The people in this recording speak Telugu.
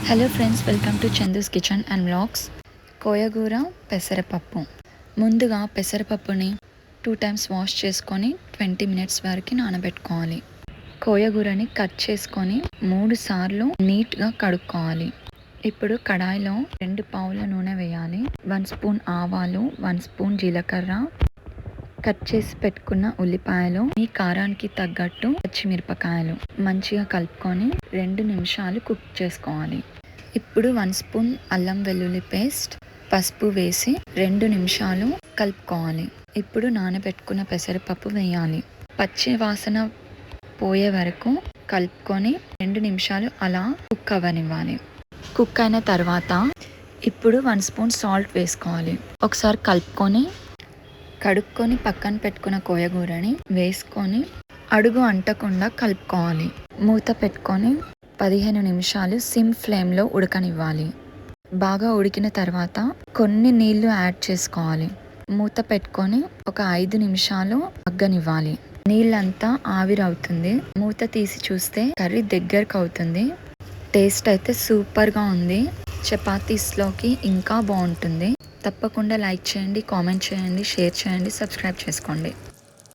Hello friends, welcome to Chandu's kitchen and vlogs. కోయగూర పెసరపప్పు. ముందుగా పెసరపప్పుని 2 times వాష్ చేసుకొని 20 minutes వరకు నానబెట్టుకోవాలి. కోయగూరని కట్ చేసుకొని 3 సార్లు నీట్గా కడుక్కోవాలి. ఇప్పుడు కడాయిలో 2 పావుల నూనె వేయాలి. 1 స్పూన్ ఆవాలు, 1 స్పూన్ జీలకర్ర, కట్ చేసి పెట్టుకున్న ఉల్లిపాయలు, మీ కారానికి తగ్గట్టు పచ్చిమిరపకాయలు మంచిగా కలుపుకొని 2 నిమిషాలు కుక్ చేసుకోవాలి. ఇప్పుడు 1 స్పూన్ అల్లం వెల్లుల్లి పేస్ట్, పసుపు వేసి 2 నిమిషాలు కలుపుకోవాలి. ఇప్పుడు నానబెట్టుకున్న పెసరపప్పు వేయాలి. పచ్చి వాసన పోయే వరకు కలుపుకొని 2 నిమిషాలు అలా కుక్ అవ్వనివ్వాలి. కుక్ అయిన తర్వాత ఇప్పుడు 1 స్పూన్ సాల్ట్ వేసుకోవాలి. ఒకసారి కడుక్కొని పక్కన పెట్టుకున్న కోయగూరని వేసుకొని అడుగు అంటకుండా కలుపుకోవాలి. మూత పెట్టుకొని 15 నిమిషాలు సిమ్ ఫ్లేమ్లో ఉడకనివ్వాలి. బాగా ఉడికిన తర్వాత కొన్ని నీళ్లు యాడ్ చేసుకోవాలి. మూత పెట్టుకొని ఒక 5 నిమిషాలు మగ్గనివ్వాలి. నీళ్ళంతా ఆవిరవుతుంది. మూత తీసి చూస్తే కర్రీ దగ్గరకు అవుతుంది. టేస్ట్ అయితే సూపర్గా ఉంది. చపాతీస్లోకి ఇంకా బాగుంటుంది. తప్పకుండా లైక్ చేయండి, కామెంట్ చేయండి, షేర్ చేయండి, సబ్స్క్రైబ్ చేసుకోండి.